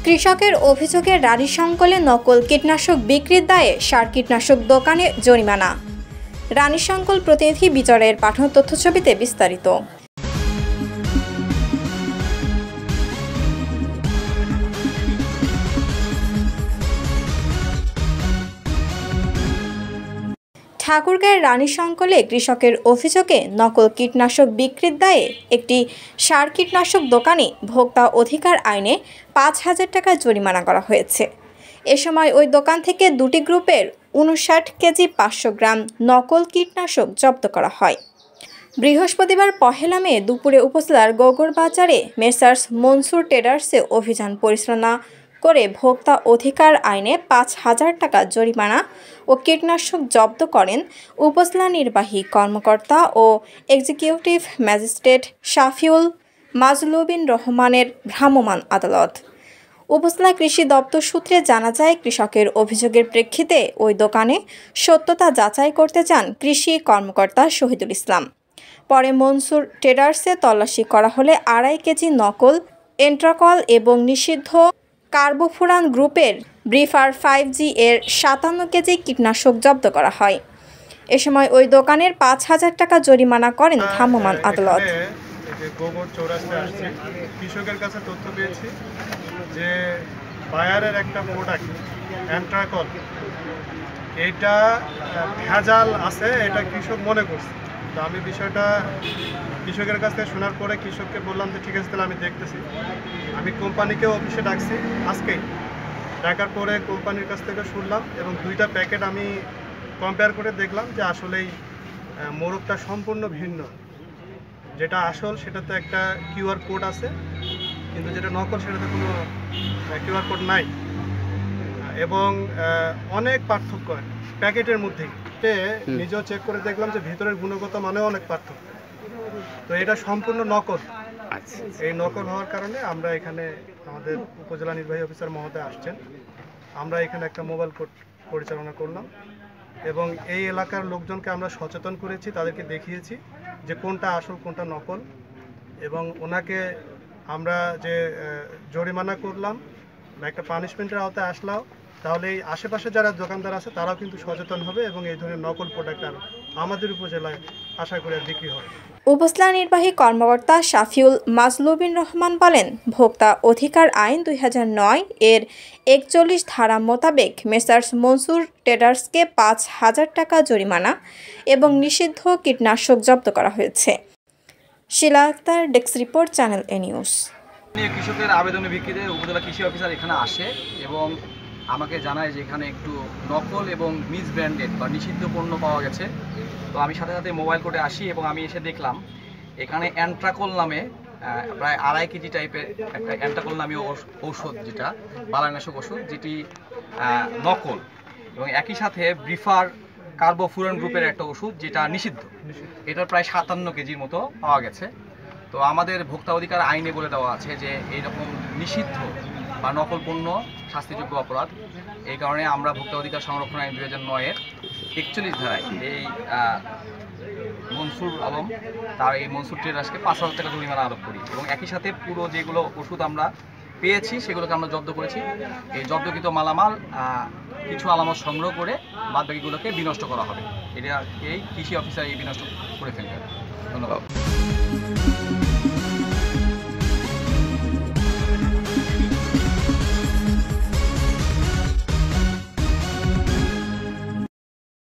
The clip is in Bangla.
কৃষকের অভিযোগে রানীশঙ্কলে নকল কীটনাশক বিক্রির দায়ে সার কীটনাশক দোকানে জরিমানা। রানীশঙ্কল প্রতিনিধি বিজয়ের পাঠানো তথ্যছবিতে বিস্তারিত। ঠাকুরগাঁয়ের রানীশঙ্কলে কৃষকের অভিযোগে নকল কীটনাশক বিক্রির দায়ে একটি সার কীটনাশক দোকানে ভোক্তা অধিকার আইনে ৫,০০০ টাকা জরিমানা করা হয়েছে। এ সময় ওই দোকান থেকে দুটি গ্রুপের ৫৯ কেজি ৫০০ গ্রাম নকল কীটনাশক জব্দ করা হয়। বৃহস্পতিবার ১ মে দুপুরে উপজেলার গোগরবাজারে মেসার্স মনসুর ট্রেডার্সে অভিযান পরিচালনা করে ভোক্তা অধিকার আইনে ৫,০০০ টাকা জরিমানা ও কীটনাশক জব্দ করেন উপজেলা নির্বাহী কর্মকর্তা ও এক্সিকিউটিভ ম্যাজিস্ট্রেট শাফিউল মাজলুবিন রহমানের ভ্রাম্যমাণ আদালত। উপজেলা কৃষি দপ্তর সূত্রে জানা যায়, কৃষকের অভিযোগের প্রেক্ষিতে ওই দোকানে সত্যতা যাচাই করতে যান কৃষি কর্মকর্তা শহীদুল ইসলাম। পরে মনসুর ট্রেডার্সে তল্লাশি করা হলে ২.৫ কেজি নকল এন্ট্রাকল এবং নিষিদ্ধ কার্বোফুরান গ্রুপের ব্রিফার 5G এর ৫৭ কেজি কীটনাশক জব্দ করা হয়। এ সময় ওই দোকানের ৫,০০০ টাকা জরিমানা করেন ভ্রাম্যমাণ আদালত। গোবর চৌরাস্তায় আসছি, কৃষকের কাছে তথ্য পেয়েছি যে বায়ারের একটা প্রোডাক্ট অ্যান্ট্রাকল এটা ভেজাল আছে, এটা কৃষক মনে করছে। তো আমি বিষয়টা কৃষকের কাছ থেকে শোনার পরে কৃষককে বললাম যে ঠিক আছে, তাহলে আমি দেখতেছি। আমি কোম্পানিকে অফিসে ডাকছি আজকেই। ডাকার পরে কোম্পানির কাছ থেকে শুনলাম এবং 2টা প্যাকেট আমি কম্পেয়ার করে দেখলাম যে আসলেই মোড়কটা সম্পূর্ণ ভিন্ন। যেটা আসল সেটাতে একটা QR কোড আছে, কিন্তু যেটা নকল সেটাতে কোনো QR কোড নাই এবং অনেক পার্থক্য প্যাকেটের মধ্যেই। নিজেও চেক করে দেখলাম যে ভিতরের গুণগত মানেও অনেক পার্থক্য। তো এটা সম্পূর্ণ নকল। এই নকল হওয়ার কারণে আমরা এখানে আমাদের উপজেলা নির্বাহী অফিসার মহোদয় আসছেন, আমরা এখানে একটা মোবাইল কোর্ট পরিচালনা করলাম এবং এই এলাকার লোকজনকে আমরা সচেতন করেছি, তাদেরকে দেখিয়েছি যে কোনটা আসল কোনটা নকল এবং ওনাকে আমরা যে জরিমানা করলাম বা একটা পানিশমেন্টের আওতায় আসলাম, তাহলে এই আশেপাশে যারা দোকানদার আছে তারাও কিন্তু সচেতন হবে এবং এই ধরনের নকল প্রোডাক্ট আর আমাদের উপজেলায় আশা করি আর বিক্রি হবে। উপজেলা নির্বাহী কর্মকর্তা শাফিউল মাজলুবিন রহমান বলেন, ভোক্তা অধিকার আইন ২০০৯ এর ৪১ ধারা মোতাবেক মেসার্স মনসুর ট্রেডার্সকে ৫,০০০ টাকা জরিমানা এবং নিষিদ্ধ কীটনাশক জব্দ করা হয়েছে। শিলা আক্তার, ডেস্ক রিপোর্ট, চ্যানেল এ নিউজ। কৃষকের আবেদনের ভিত্তিতে উপজেলা কৃষি অফিসার এখানে আসে এবং আমাকে জানায় যে এখানে একটু নকল এবং মিস ব্র্যান্ডেড বা নিষিদ্ধ পণ্য পাওয়া গেছে। তো আমি সাথে সাথে মোবাইল কোর্টে আসি এবং আমি এসে দেখলাম এখানে অ্যান্ট্রাকল নামে প্রায় ২.৫ কেজি টাইপের একটা অ্যান্ট্রাকল নামীয় ঔষধ, যেটা বালাইনাশক ওষুধ, যেটি নকল, এবং একই সাথে ব্রিফার কার্বোফুরান গ্রুপের একটা ওষুধ যেটা নিষিদ্ধ। এটার প্রায় ৫৭ কেজির মতো পাওয়া গেছে। তো আমাদের ভোক্তা অধিকার আইনে বলে দেওয়া আছে যে এইরকম নিষিদ্ধ বা নকল পণ্য শাস্তিযোগ্য অপরাধ। এই কারণে আমরা ভোক্তা অধিকার সংরক্ষণ আইন ২০০৯ এর ৪১ ধারায় এই মনসুর আলম তার এই মনসুর ট্রেডার্সকে ৫,০০০ টাকা জরিমানা আরোপ করি এবং একই সাথে পুরো যেগুলো ওষুধ আমরা পেয়েছি সেগুলোকে আমরা জব্দ করেছি। এই জব্দকৃত মালামাল কিছু আলামত সংগ্রহ করে বাদবাকিগুলোকে বিনষ্ট করা হবে। এটা এই কৃষি অফিসার এই বিনষ্ট করে ফেলবে। ধন্যবাদ।